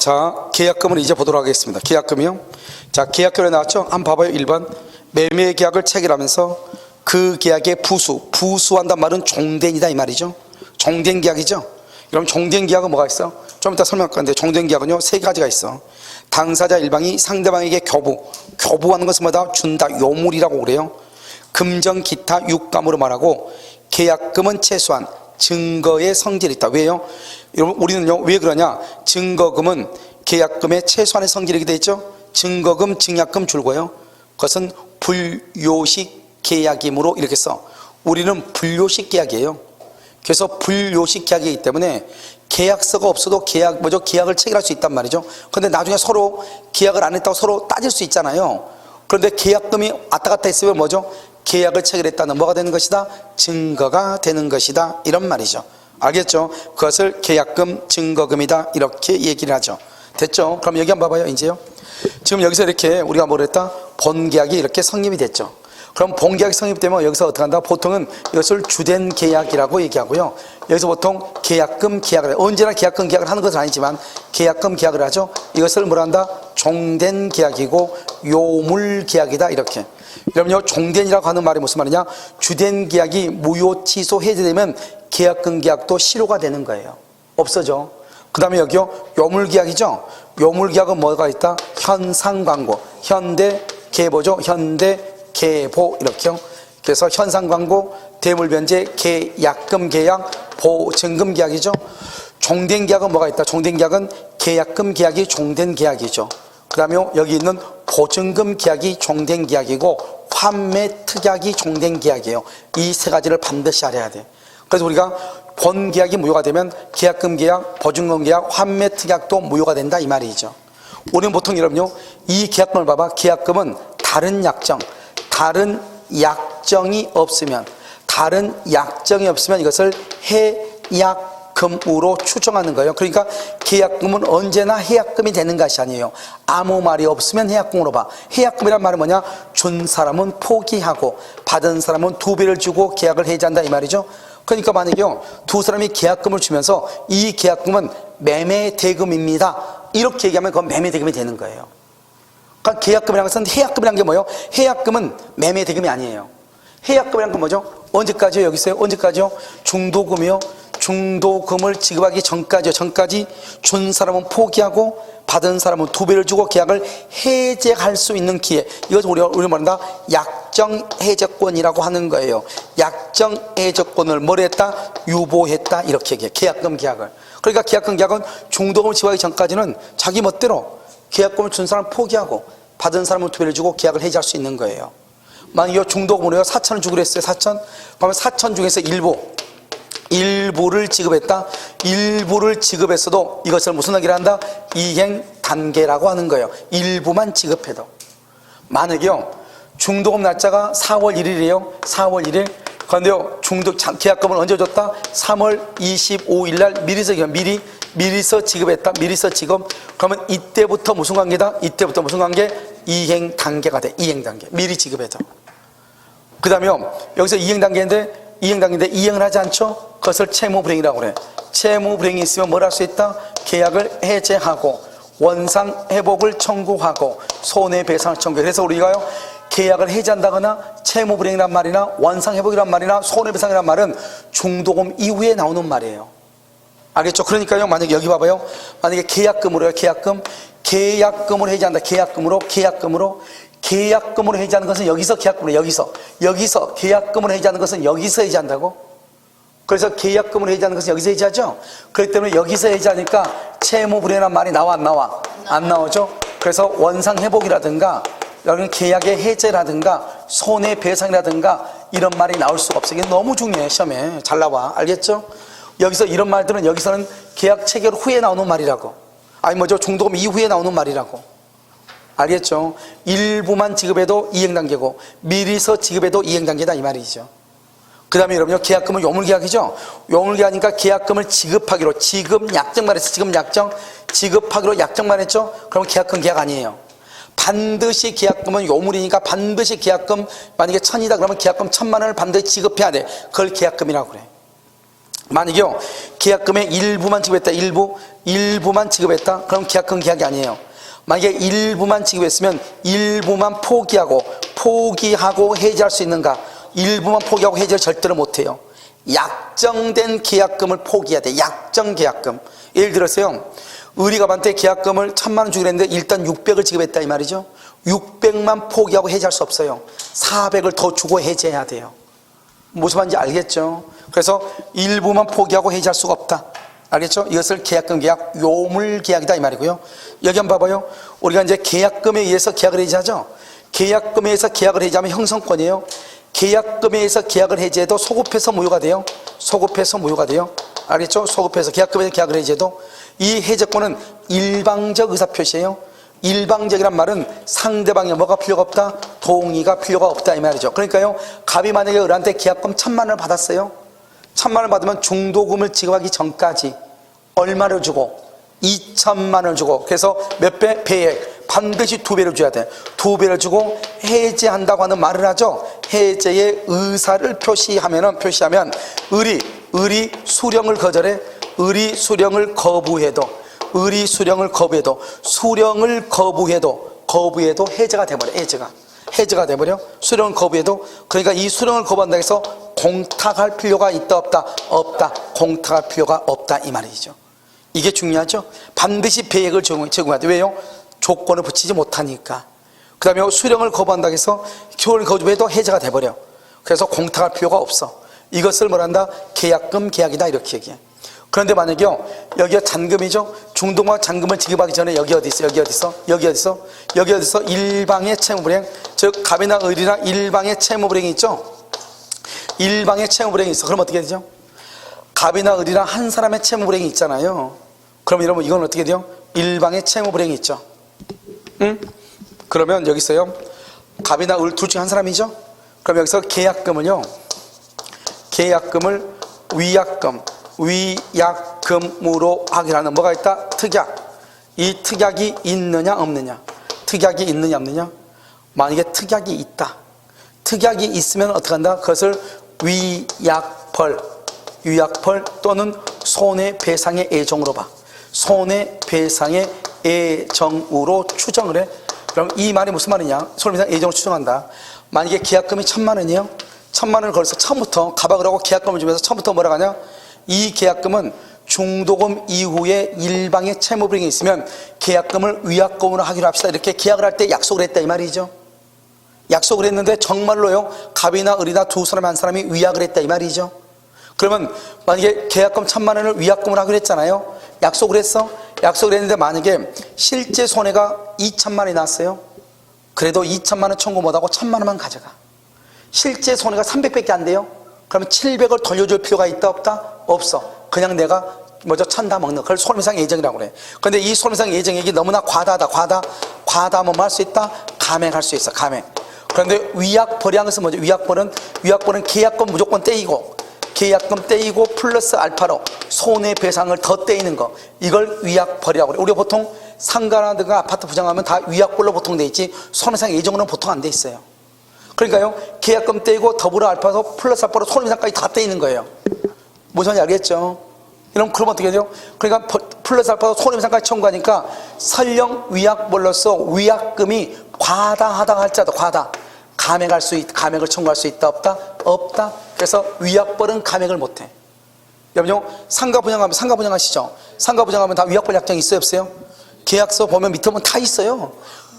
자, 계약금을 이제 보도록 하겠습니다. 계약금이요. 자, 계약금에 나왔죠? 한번 봐봐요. 1번. 매매 계약을 체결하면서 그 계약의 부수한단 말은 종된이다 이 말이죠. 종된 계약이죠. 그럼 종된 계약은 뭐가 있어? 좀 이따 설명할 건데, 종된 계약은요, 세 가지가 있어. 당사자 일방이 상대방에게 교부하는 것을 뭐다? 준다. 요물이라고 그래요. 금전 기타 육감으로 말하고, 계약금은 최소한 증거의 성질이 있다. 왜요? 여러분, 우리는요, 왜 그러냐? 증거금은 계약금의 최소한의 성질이게 되어 있죠. 증거금, 증약금 줄고요. 그것은 불요식 계약이므로 이렇게 써. 우리는 불요식 계약이에요. 그래서 불요식 계약이기 때문에 계약서가 없어도 계약을 체결할 수 있단 말이죠. 그런데 나중에 서로 계약을 안 했다고 서로 따질 수 있잖아요. 그런데 계약금이 왔다 갔다 했으면 뭐죠? 계약을 체결했다는 뭐가 되는 것이다? 증거가 되는 것이다. 이런 말이죠. 알겠죠? 그것을 계약금, 증거금이다. 이렇게 얘기를 하죠. 됐죠? 그럼 여기 한번 봐봐요. 이제요. 지금 여기서 이렇게 우리가 뭘 했다? 본계약이 이렇게 성립이 됐죠. 그럼 본계약이 성립되면 여기서 어떻게 한다? 보통은 이것을 주된 계약이라고 얘기하고요. 여기서 보통 계약금 계약을 해요. 언제나 계약금 계약을 하는 것은 아니지만 계약금 계약을 하죠. 이것을 뭐라 한다? 종된 계약이고 요물 계약이다. 이렇게. 여러분요, 종된이라고 하는 말이 무슨 말이냐? 주된 계약이 무효 취소 해제되면 계약금 계약도 실효가 되는 거예요. 없어져. 그 다음에 여기요, 요물 계약이죠. 요물 계약은 뭐가 있다? 현상광고, 현대 계보죠. 현대 계보 이렇게요. 그래서 현상광고, 대물변제, 계약금 계약, 보증금 계약이죠. 종된 계약은 뭐가 있다? 종된 계약은 계약금 계약이 종된 계약이죠. 그 다음에 여기 있는 보증금 계약이 종된 계약이고 환매 특약이 종된 계약이에요. 이 세 가지를 반드시 알아야 돼. 그래서 우리가 본 계약이 무효가 되면 계약금 계약, 보증금 계약, 환매 특약도 무효가 된다 이 말이죠. 우리는 보통 여러분요, 이 계약금을 봐봐. 계약금은 다른 약정이 없으면 이것을 해약금으로 추정하는 거예요. 그러니까 계약금은 언제나 해약금이 되는 것이 아니에요. 아무 말이 없으면 해약금으로 봐. 해약금이란 말은 뭐냐? 준 사람은 포기하고 받은 사람은 2배를 주고 계약을 해지한다 이 말이죠. 그러니까 만약에요, 두 사람이 계약금을 주면서 이 계약금은 매매 대금입니다. 이렇게 얘기하면 그건 매매 대금이 되는 거예요. 그러니까 계약금이라는 것은 해약금이라는 게 뭐예요? 해약금은 매매 대금이 아니에요. 해약금이라는 건 뭐죠? 언제까지요? 여기 있어요. 언제까지요? 중도금이요. 중도금을 지급하기 전까지 준 사람은 포기하고 받은 사람은 2배를 주고 계약을 해제할 수 있는 기회. 이것을 우리 말한다? 약정 해제권이라고 하는 거예요. 약정 해제권을 뭘 했다? 유보했다. 이렇게 얘기해. 계약금 계약을. 그러니까 계약금 계약은 중도금을 지급하기 전까지는 자기 멋대로 계약금을 준 사람 포기하고 받은 사람은 2배를 주고 계약을 해제할 수 있는 거예요. 만약에 중도금으로요 4천을 주기로 했어요. 4천. 그러면 4천 중에서 일부를 지급했다. 일부를 지급했어도 이것을 무슨 하기를 한다? 이행 단계라고 하는 거예요. 일부만 지급해도. 만약에요, 중도금 날짜가 4월 1일이에요. 4월 1일. 그런데요, 계약금을 언제 줬다? 3월 25일 날 미리서 지급했다. 미리서 지급. 그러면 이때부터 무슨 관계다? 이때부터 무슨 관계? 이행 단계가 돼. 이행 단계. 미리 지급해도. 그 다음에요, 여기서 이행 단계인데 이행을 하지 않죠? 그것을 채무불행이라고 그래. 채무불행이 있으면 뭘 할 수 있다? 계약을 해제하고 원상 회복을 청구하고 손해배상을 청구해. 그래서 우리가요, 계약을 해제한다거나 채무불행이란 말이나 원상회복이란 말이나 손해배상이란 말은 중도금 이후에 나오는 말이에요. 알겠죠? 그러니까요, 만약에 여기 봐봐요. 만약에 계약금으로요, 계약금을 해제한다. 계약금으로 해지하는 것은 여기서 계약금으로 해지하는 것은 여기서 해지한다고? 그래서 계약금으로 해지하는 것은 여기서 해지하죠? 그렇기 때문에 여기서 해지하니까 채무불행이라는 말이 나와 안 나와? 안 나오죠? 그래서 원상회복이라든가 여기는 계약의 해제라든가 손해배상이라든가 이런 말이 나올 수가 없어요. 이게 너무 중요해. 시험에 잘 나와. 알겠죠? 여기서 이런 말들은 여기서는 계약 체결 후에 나오는 말이라고. 아니 뭐죠? 중도금 이후에 나오는 말이라고. 알겠죠? 일부만 지급해도 이행단계고 미리서 지급해도 이행단계다 이 말이죠. 그 다음에 여러분요, 계약금은 요물계약이죠. 요물계약이니까 계약금을 지급하기로 지급약정만 했어. 지급하기로 약정만 했죠. 그러면 계약금 계약 아니에요. 반드시 계약금은 요물이니까 반드시 계약금, 만약에 1,000이다 그러면 계약금 1,000만 원을 반드시 지급해야 돼. 그걸 계약금이라고 그래. 만약에요 계약금의 일부만 지급했다, 일부만 지급했다, 그럼 계약금 계약이 아니에요. 만약에 일부만 지급했으면 일부만 포기하고 해지할 수 있는가? 일부만 포기하고 해지를 절대로 못해요. 약정된 계약금을 포기해야 돼. 약정 계약금. 예를 들어서요 의리갑한테 계약금을 1,000만 원 주기로 했는데 일단 600을 지급했다 이 말이죠. 600만 포기하고 해지할 수 없어요. 400을 더 주고 해지해야 돼요. 무슨 말인지 알겠죠? 그래서 일부만 포기하고 해지할 수가 없다. 알겠죠? 이것을 계약금 계약, 요물 계약이다 이 말이고요. 여기 한번 봐봐요. 우리가 이제 계약금에 의해서 계약을 해지하죠. 계약금에 의해서 계약을 해지하면 형성권이에요. 계약금에 의해서 계약을 해지해도 소급해서 무효가 돼요. 소급해서 무효가 돼요. 알겠죠? 소급해서 계약금에 의해서 계약을 해지해도 이 해제권은 일방적 의사표시예요. 일방적이란 말은 상대방이 뭐가 필요가 없다? 동의가 필요가 없다 이 말이죠. 그러니까요 갑이 만약에 을한테 계약금 1,000만 원을 받았어요. 1,000만 원을 받으면 중도금을 지급하기 전까지 얼마를 주고? 2,000만 원을 주고, 그래서 몇 배? 배액 반드시 2배를 줘야 돼. 2배를 주고 해제한다고 하는 말을 하죠. 해제의 의사를 표시하면 을이 수령을 거절해. 을이 수령을 거부해도 해제가 돼버려. 해제가 돼버려. 수령을 거부해도. 그러니까 이 수령을 거부한다고 해서 공탁할 필요가 있다 없다? 공탁할 필요가 없다 이 말이죠. 이게 중요하죠. 반드시 배액을 제공해야 돼. 왜요? 조건을 붙이지 못하니까. 그 다음에 수령을 거부한다고 해서 수령을 거부해도 해제가 돼버려. 그래서 공탁할 필요가 없어. 이것을 뭐란다? 계약금 계약이다 이렇게 얘기해. 그런데 만약에요 여기가 잔금이죠. 중도금과 잔금을 지급하기 전에 여기 어디 있어? 일방의 채무불이행, 즉 갑이나 을이나 일방의 채무불이행이 있죠. 일방의 채무불이행이 있어. 그럼 어떻게 되죠? 갑이나 을이나 한 사람의 채무불이행이 있잖아요. 그럼 여러분 이건 어떻게 돼요? 일방의 채무불이행이 있죠. 응? 그러면 여기 있어요 갑이나 을 둘 중에 한 사람이죠. 그럼 여기서 계약금을 위약금으로 하기라는 뭐가 있다? 특약. 이 특약이 있느냐 없느냐? 만약에 특약이 있다. 특약이 있으면 어떻게 한다? 그것을 위약벌 또는 손해배상의 애정으로 봐. 손해배상의 애정으로 추정을 해. 그럼 이 말이 무슨 말이냐? 손해배상 애정으로 추정한다. 만약에 계약금이 1,000만 원이에요. 1,000만 원을 걸어서 처음부터 갑악을 하고 계약금을 주면서 처음부터 뭐라고 하냐? 이 계약금은 중도금 이후에 일방의 채무불이행이 있으면 계약금을 위약금으로 하기로 합시다. 이렇게 계약을 할 때 약속을 했다 이 말이죠. 약속을 했는데 정말로요 갑이나 을이나 두 사람 한 사람이 위약을 했다 이 말이죠. 그러면 만약에 계약금 1,000만 원을 위약금으로 하기로 했잖아요. 약속을 했는데 만약에 실제 손해가 2,000만 원이 났어요. 그래도 2,000만 원 청구 못하고 1,000만 원만 가져가. 실제 손해가 300밖에 안 돼요. 그러면 700을 돌려줄 필요가 있다 없다? 없어. 그냥 내가 먼저 천다 먹는, 그걸 손해배상 예정이라고 그래. 그런데 이 손해배상 예정액이 너무나 과다하면 뭐 할 수 있다? 감액할 수 있어. 감액. 그런데 위약벌이한 것은 뭐죠? 위약벌은 계약금 무조건 떼이고, 계약금 떼이고 플러스 알파로 손해배상을 더 떼이는 거, 이걸 위약벌이라고 그래. 우리가 보통 상가라든가 아파트 부장하면 다 위약벌로 보통 돼 있지 손해배상 예정으로는 보통 안 돼 있어요. 그러니까요 계약금 떼이고 더불어 알파로 플러스 알파로 손해배상까지 다 떼이는 거예요. 무슨 말인지 알겠죠? 그럼 어떻게 돼요? 그러니까 플러스 알파로 손해배상까지 청구하니까 설령 위약벌로서 위약금이 과다하다 할지라도 감액을 청구할 수 있다 없다? 그래서 위약벌은 감액을 못해. 여러분 상가 분양하시죠? 상가 분양하면 다 위약벌 약정이 있어요 없어요? 계약서 보면 밑에 보면 다 있어요.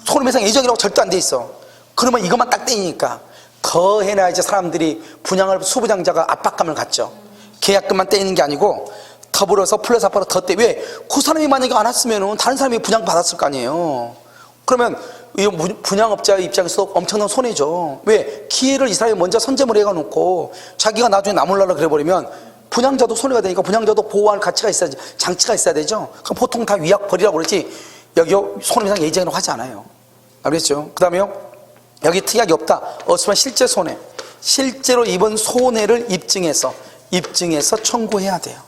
손해배상 예정이라고 절대 안 돼 있어. 그러면 이것만 딱 떼이니까 더 해놔야지 사람들이 분양을 수부장자가 압박감을 갖죠. 계약금만 떼이는 게 아니고 더불어서 플러스 알파로 더 떼. 왜? 그 사람이 만약에 안 왔으면 다른 사람이 분양 받았을 거 아니에요. 그러면 이 분양업자의 입장에서 엄청난 손해죠. 왜? 기회를 이 사람이 먼저 선점을 해놓고 자기가 나중에 나몰라라 그래버리면 분양자도 손해가 되니까 분양자도 보호할 가치가 있어야지, 장치가 있어야 되죠. 그럼 보통 다 위약벌이라고 그러지 여기 손해배상 예정이라고 하지 않아요. 알겠죠? 그 다음에요 여기 특약이 없다. 없으면 실제 손해, 실제로 입은 손해를 입증해서 청구해야 돼요.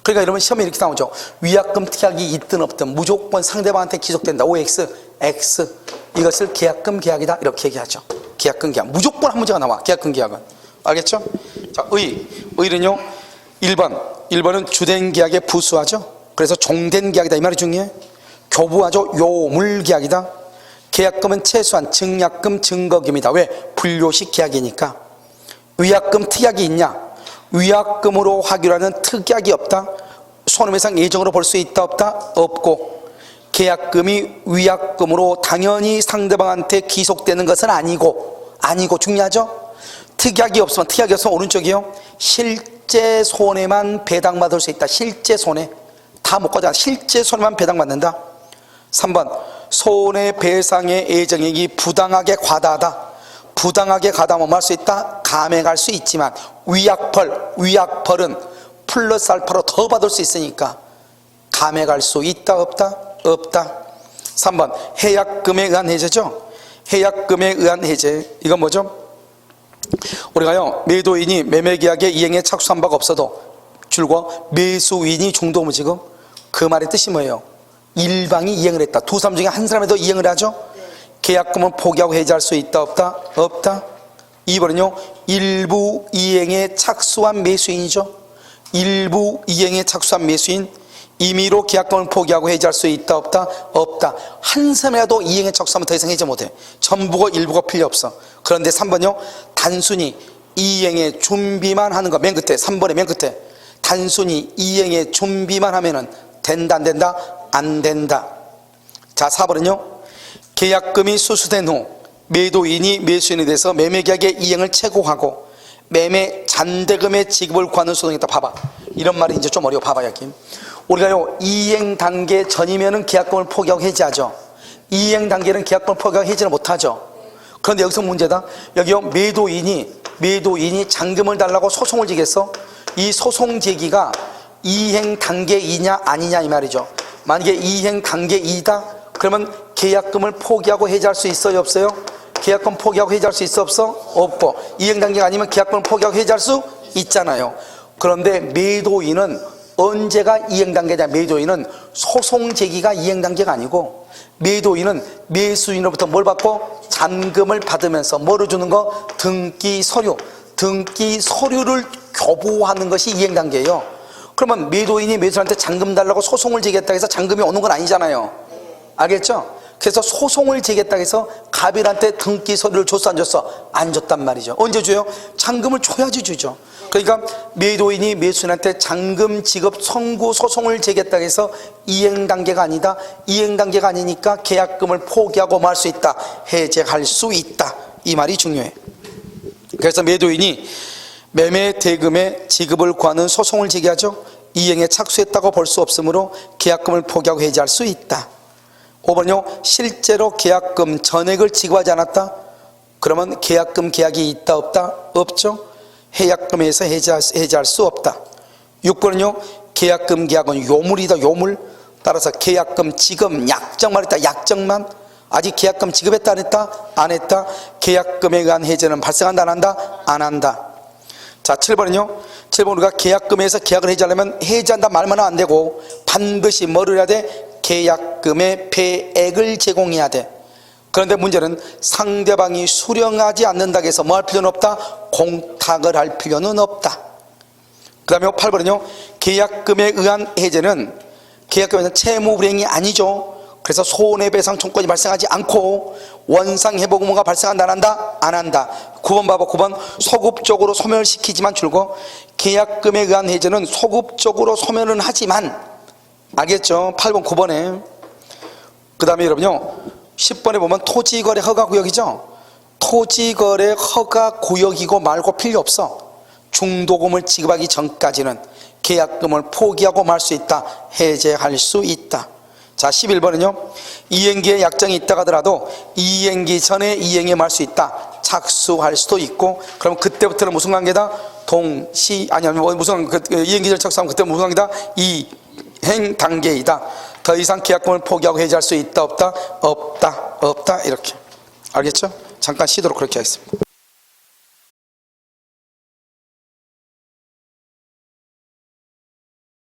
그러니까 여러분 시험에 이렇게 나오죠. 위약금 특약이 있든 없든 무조건 상대방한테 기속된다. OX, X. 이것을 계약금 계약이다 이렇게 얘기하죠. 계약금 계약 무조건 한 문제가 나와. 계약금 계약은. 알겠죠? 자, 의는요 1번은 주된 계약의 부수하죠. 그래서 종된 계약이다 이 말이 중요해. 교부하죠. 요물계약이다. 계약금은 최소한 증약금, 증거금이다. 왜? 불료식 계약이니까. 위약금, 특약이 있냐? 위약금으로 확인하는 특약이 없다. 손해배상 예정으로 볼 수 있다 없다? 없고, 계약금이 위약금으로 당연히 상대방한테 기속되는 것은 아니고 중요하죠. 특약이 없으면 오른쪽이요, 실제 손해만 배당받을 수 있다. 실제 손해 다 못 가져가. 실제 손해만 배당받는다. 3번 손해배상의 예정액이 부당하게 과다하다. 부당하게 과다하면 뭐 할 수 있다? 감액할 수 있지만 위약벌은 플러스 알파로 더 받을 수 있으니까 감액할 수 있다 없다? 없다. 3번 해약금에 의한 해제죠. 해약금에 의한 해제, 이건 뭐죠? 우리가요, 매도인이 매매계약의 이행에 착수한 바가 없어도 줄고 매수인이 중도무지금, 그 말의 뜻이 뭐예요? 일방이 이행을 했다. 두 사람 중에 한 사람이 더 이행을 하죠. 계약금은 포기하고 해지할 수 있다 없다? 없다. 2번은요, 일부 이행에 착수한 매수인이죠. 일부 이행에 착수한 매수인, 임의로 계약금을 포기하고 해지할 수 있다 없다? 없다. 한 사람이라도 이행에 착수하면 더 이상 해지 못해. 전부가 일부가 필요 없어. 그런데 3번요, 단순히 이행에 준비만 하는 거, 맨 끝에 3번의 맨 끝에 단순히 이행에 준비만 하면은 된다 안 된다? 안 된다. 자, 4번은요, 계약금이 수수된 후 매도인이 매수인에 대해서 매매계약의 이행을 최고하고 매매 잔대금의 지급을 구하는 소송이 있다. 봐봐, 이런 말이 이제 좀 어려워. 봐봐, 여기 우리가요, 이행 단계 전이면은 계약금을 포기하고 해지하죠. 이행 단계는 계약금을 포기하고 해지를 못하죠. 그런데 여기서 문제다. 여기요, 매도인이 잔금을 달라고 소송을 제기했어. 이 소송 제기가 이행 단계 2냐 아니냐 이 말이죠. 만약에 이행 단계 2다 그러면 계약금을 포기하고 해지할 수 있어요 없어요? 계약금 포기하고 해지할 수 있어 없어? 없고, 이행 단계가 아니면 계약금을 포기하고 해지할 수 있잖아요. 그런데 매도인은 언제가 이행 단계냐? 매도인은 소송 제기가 이행 단계가 아니고, 매도인은 매수인으로부터 뭘 받고? 잔금을 받으면서 뭐를 주는 거? 등기 서류를 교부하는 것이 이행 단계예요. 그러면 매도인이 매수인한테 잔금 달라고 소송을 제기했다 해서 잔금이 오는 건 아니잖아요. 알겠죠? 그래서 소송을 제기했다 해서 갑일한테 등기 서류를 줬어 안 줬어? 안 줬단 말이죠. 언제 줘요? 잔금을 줘야지 주죠. 그러니까 매도인이 매수인한테 잔금 지급 청구 소송을 제기했다 해서 이행 단계가 아니다. 이행 단계가 아니니까 계약금을 포기하고 말 수 있다. 해제할 수 있다. 이 말이 중요해. 그래서 매도인이 매매 대금의 지급을 구하는 소송을 제기하죠. 이행에 착수했다고 볼 수 없으므로 계약금을 포기하고 해지할 수 있다. 5번요, 실제로 계약금 전액을 지급하지 않았다. 그러면 계약금 계약이 있다 없다? 없죠. 해약금에서 해지할 수 없다. 6번은요, 계약금 계약은 요물이다. 요물. 따라서 계약금 지급 약정만 했다. 약정만. 아직 계약금 지급했다 안 했다? 안 했다. 계약금에 의한 해제는 발생한다 안 한다? 안 한다. 자, 7번은요, 7번 우리가 계약금에서 계약을 해지하려면 해지한다 말만 하면 안 되고 반드시 뭐를 해야 돼? 계약금의 배액을 제공해야 돼. 그런데 문제는 상대방이 수령하지 않는다고 해서 뭐 할 필요는 없다? 공탁을 할 필요는 없다. 그 다음에 8번은요, 계약금에 의한 해제는 계약금에는 채무불이행이 아니죠. 그래서 손해배상 청구권이 발생하지 않고 원상회복 의무가 발생한다 안 한다? 안 한다. 9번 봐봐. 9번 소급적으로 소멸시키지만 줄고, 계약금에 의한 해제는 소급적으로 소멸은 하지만, 알겠죠? 8번 9번에 그 다음에 여러분요, 10번에 보면 토지거래 허가구역이죠. 토지거래 허가구역이고 말고 필요 없어. 중도금을 지급하기 전까지는 계약금을 포기하고 말 수 있다. 해제할 수 있다. 자, 11번은요, 이행기에 약정이 있다가 하더라도 이행기 전에 이행에 말 수 있다. 착수할 수도 있고, 그럼 그때부터는 무슨 관계다? 무슨 이행기 전에 착수하면 그때 무슨 관계다? 이행 단계이다. 더 이상 계약금을 포기하고 해지할 수 있다 없다? 없다. 없다. 이렇게. 알겠죠? 잠깐 쉬도록 그렇게 하겠습니다.